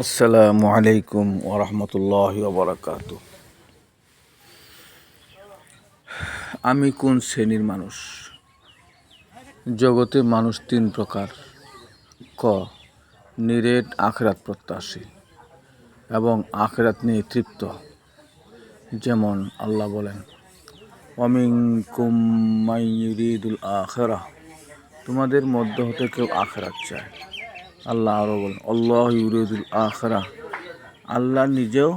আসসালামু আলাইকুম ওরহমতুল্লাহি ওবরাকাতু। আমি কোন শ্রেণীর মানুষ? জগতে মানুষ তিন প্রকার। ক, নিরেট আখিরাত প্রত্যাশী এবং আখিরাত নিয়ে তৃপ্ত। যেমন আল্লাহ বলেন, ওয়ামিনকুম মান ইউরিদুল আখিরাহ, তোমাদের মধ্য হতে কেউ আখিরাত চায়। আল্লাহ আরও বলেন, আল্লাহ ইউরিদুল আখিরাহ, আল্লাহ নিজেও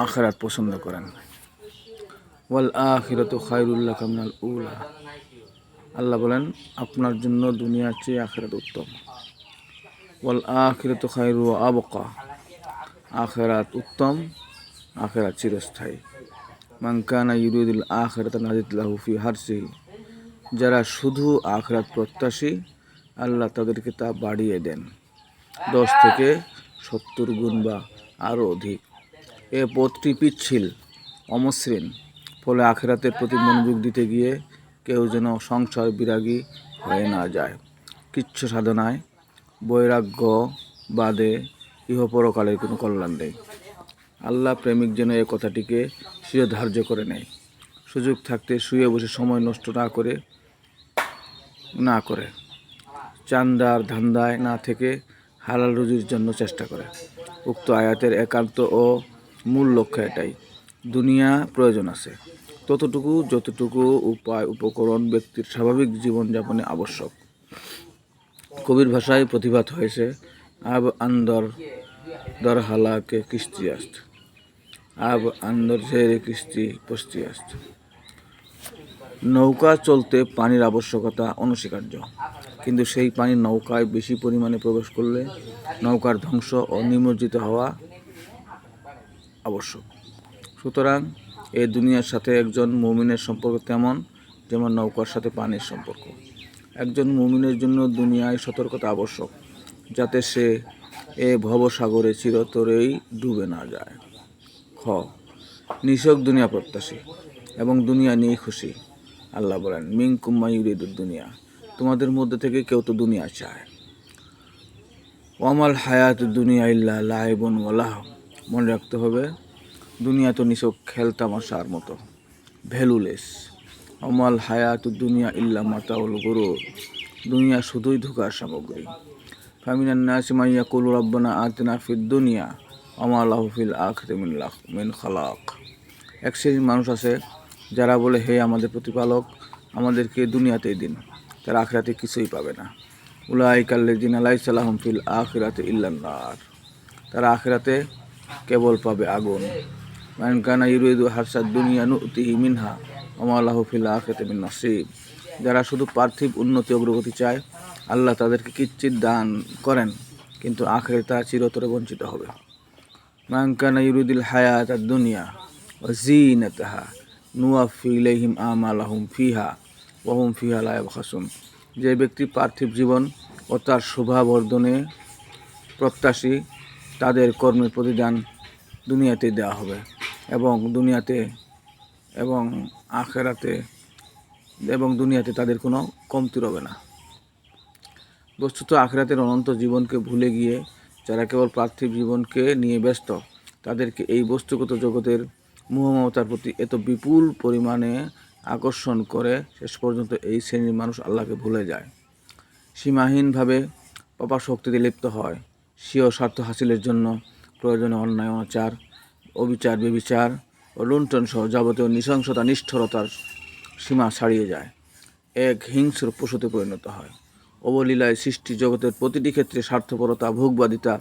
আখিরাত পছন্দ করেন। ওয়াল আখিরাতু খায়রুল লাকা মিনাল উলা, আল্লাহ বলেন আপনার জন্য দুনিয়ার চেয়ে আখিরাত উত্তম। ওয়াল আখিরাতু খায়রু ওয়া আবকা, আখিরাত উত্তম, আখিরাত চিরস্থায়ী। মান কানা ইউরিদুল আখিরাতা নাজিদ লাহু ফি হারসিহি, যারা শুধু আখিরাত প্রত্যাশী আল্লাহ তাদেরকে তা বাড়িয়ে দেন 10 থেকে 70 গুণ বা আরও অধিক। এ পথটি পিচ্ছিল, অমসৃণ, ফলে আখিরাতের প্রতি মনোযোগ দিতে গিয়ে কেউ যেন সংসার বিরাগী হয়ে না যায়। কিচ্ছু সাধনায় বৈরাগ্য বাদে ইহপরকালের কোনো কল্যাণ নেই। আল্লাহ প্রেমিক যেন এ কথাটিকে শিরোধার্য করে নেয়। সুযোগ থাকতে শুয়ে বসে সময় নষ্ট না করে চান্দার ধান্দায় না থেকে হালাল রুজির জন্য চেষ্টা করে। উক্ত আয়াতের একান্ত ও মূল লক্ষ্য এটাই। দুনিয়া প্রয়োজন আছে ততটুকু যতটুকু উপায় উপকরণ ব্যক্তির স্বাভাবিক জীবনযাপনে আবশ্যক। কবির ভাষায় প্রতিভাত হয়েছে, আব আন্দর দর হালাকে কিস্তি আস্ত, আব আন্দর ঝেরে কিস্তি পস্তি আস্ত। নৌকা চলতে পানির আবশ্যকতা অনস্বীকার্য, কিন্তু সেই পানি নৌকায় বেশি পরিমাণে প্রবেশ করলে নৌকার ধ্বংস ও নিমজ্জিত হওয়া আবশ্যক। সুতরাং এই দুনিয়ার সাথে একজন মুমিনের সম্পর্ক তেমন যেমন নৌকার সাথে পানির সম্পর্ক। একজন মুমিনের জন্য দুনিয়ায় সতর্কতা আবশ্যক, যাতে সে এ ভবসাগরে চিরতরেই ডুবে না যায়। খ, নিছক দুনিয়া প্রত্যাশী এবং দুনিয়া নিয়ে খুশি। আল্লাহ বলেন, মিনকুম মান ইউরিদুদ দুনিয়া, তোমাদের মধ্যে থেকে কেউ তো দুনিয়া চায়। ওয়ামাল হায়াতুদ দুনিয়া ইল্লা লাইবুন ওয়া লাহব, মনে রাখতে হবে দুনিয়া তো নিছক খেলতামাশার মতো, ভ্যালুলেস। ওয়ামাল হায়াতুদ দুনিয়া ইল্লা মাতাউল গুরুর, দুনিয়া শুধুই ধোঁকার সামগ্রী। ফামিনান নাসি মান ইয়াকুলু রাব্বানা আতিনা ফিদ দুনিয়া ওয়া মা লাহু ফিল আখিরাতি মিন খালাক। এক শ্রেণীর মানুষ আছে যারা বলে, হে আমাদের প্রতিপালক, আমাদেরকে দুনিয়াতেই দিন, তারা আখিরাতে কিছুই পাবে না। উলাইকাল্লাযিনা লাইসা লাহুম ফিল আখিরাতি ইল্লান নার, তারা আখিরাতে কেবল পাবে আগুন। মান কানা ইউরিদু হারসাদ দুনিয়া নুতিহি মিনহা ওয়া মা লাহু ফিল আখিরাতি মিন নসিব, যারা শুধু পার্থিব উন্নতি অগ্রগতি চায় আল্লাহ তাদেরকে কিচ্ছিত দান করেন, কিন্তু আখিরাতে তারা চিরতরে বঞ্চিত হবে। মান কানা ইউরিদুল হায়াতাদ দুনিয়া ওয়া যিনাতাহা নুওয়াফি ইলাইহিম আমালাহুম ফিহা ওয়া হুম ফিহা লা ইয়াবখাসুন, যে ব্যক্তি পার্থিব জীবন ও তার শোভাবর্ধনে প্রত্যাশী তাদের কর্মের প্রতিদান দুনিয়াতে দেওয়া হবে এবং দুনিয়াতে তাদের কোনো কমতি রবে না। বস্তুত আখিরাতের অনন্ত জীবনকে ভুলে গিয়ে যারা কেবল পার্থিব জীবনকে নিয়ে ব্যস্ত, তাদেরকে এই বস্তুগত জগতের মোহমমতার প্রতি এত বিপুল পরিমাণে আকর্ষণ করে শেষ পর্যন্ত এই শ্রেণীর মানুষ আল্লাহকে ভুলে যায়। সীমাহীনভাবে পাপাশক্তিতে লিপ্ত হয়। স্বীয় স্বার্থ হাসিলের জন্য প্রয়োজনে অন্যায় অনাচার, অবিচার বেবিচার ও লুণ্ঠন সহ যাবতীয় নৃশংসতা নিষ্ঠুরতার সীমা ছাড়িয়ে যায়, এক হিংস্র পশুতে পরিণত হয়। অবলীলায় সৃষ্টি জগতের প্রতিটি ক্ষেত্রে স্বার্থপরতা, ভোগবাদিতা,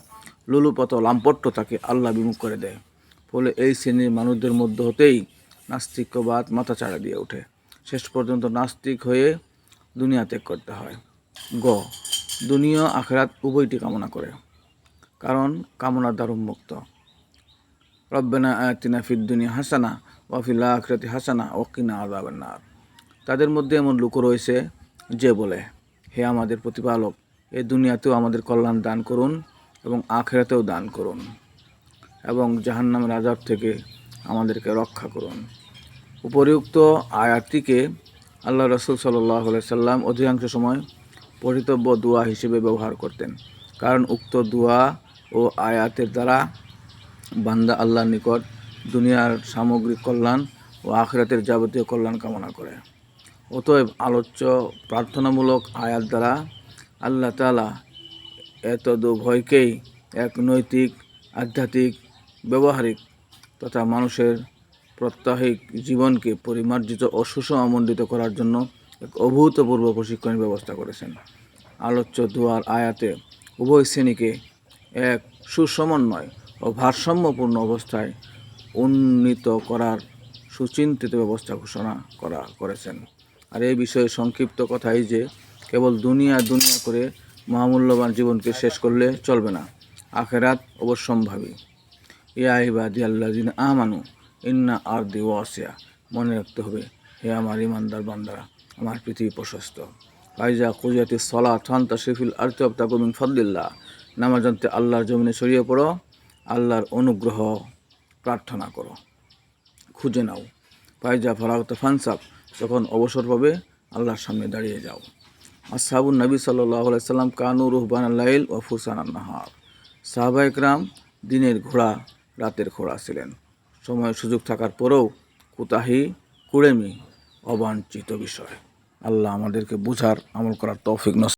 লোলুপতা, লাম্পট্য তাকে আল্লাহ বিমুখ করে দেয়। ফলে এই শ্রেণীর মানুষদের মধ্য হতেই নাস্তিক্যবাদ মাথাচাড়া দিয়ে ওঠে। শেষ পর্যন্ত নাস্তিক হয়ে দুনিয়া ত্যাগ করতে হয়। গ, দুনিয়া আখিরাত উভয়টি কামনা করে, কারণ কামনার দ্বার উন্মুক্ত। রব্বানা আতিনা ফিদ দুনিয়া হাসানা ওয়া ফিল আখিরাতি হাসানা ওয়া কিনা আযাবান নার। তাদের মধ্যে এমন লোক রয়েছে যে বলে, হে আমাদের প্রতিপালক, এই দুনিয়াতেও আমাদের কল্যাণ দান করুন এবং আখিরাতেও দান করুন এবং জাহান্নামের আযাব থেকে আমাদেরকে রক্ষা করুন। উপরিউক্ত আয়াতটিকে আল্লাহ রাসূল সাল্লাল্লাহু আলাইহি সাল্লাম অধিকাংশ সময় পঠিতব্য দোয়া হিসেবে ব্যবহার করতেন। কারণ উক্ত দোয়া ও আয়াতের দ্বারা বান্দা আল্লাহর নিকট দুনিয়ার সামগ্রিক কল্যাণ ও আখিরাতের যাবতীয় কল্যাণ কামনা করে। অতএব আলোচ্য প্রার্থনামূলক আয়াত দ্বারা আল্লাহ তাআলা এতদুভয়কেই এক নৈতিক, আধ্যাত্মিক, ব্যবহারিক তথা মানুষের প্রাত্যহিক জীবনকে পরিমার্জিত ও সুষমামণ্ডিত করার জন্য এক অভূতপূর্ব প্রশিক্ষণের ব্যবস্থা করেছেন। আলোচ্য দোয়ার আয়াতে উভয় শ্রেণীকে এক সুসমন্বয় ও ভারসাম্যপূর্ণ অবস্থায় উন্নীত করার সুচিন্তিত ব্যবস্থা ঘোষণা করেছেন। আর এই বিষয়ে সংক্ষিপ্ত কথাই যে কেবল দুনিয়া করে মহামূল্যবান জীবনকে শেষ করলে চলবে না, আখেরাত অবশ্যম্ভাবী। ইয়া ইবাদিয়াল্লাযিনা আমানু ইন্না আরদি ওয়াসিয়া, মনে রাখতে হবে হে আমার ইমানদার বান্দারা, আমার পৃথিবী প্রশস্ত। ফাইজা কুজিয়াতিস সালাত ফান্তাশিরু ফিল আরদি ওয়াবতাগু মিন ফাদলিল্লাহ, নামাজ জানতে আল্লাহর জমিনে ছড়িয়ে পড়ো, আল্লাহর অনুগ্রহ প্রার্থনা করো, খুঁজে নাও। ফাইজা ফারাগতা ফানসাব, যখন অবসর পাবে আল্লাহর সামনে দাঁড়িয়ে যাও। আসহাবুন নবী সাল্লাল্লাহু আলাইহি সাল্লাম কানু রুহবানাল লাইল ওয়া ফুরসানান নাহার, সাহাবায়ে কেরাম দিনের ঘোড়া রাতের ঘোড়া ছিলেন। সময় সুযোগ থাকার পরেও কুতাহি, কুড়েমি অবাঞ্ছিত বিষয়। আল্লাহ আমাদেরকে বুঝার, আমল করার তৌফিক নসিব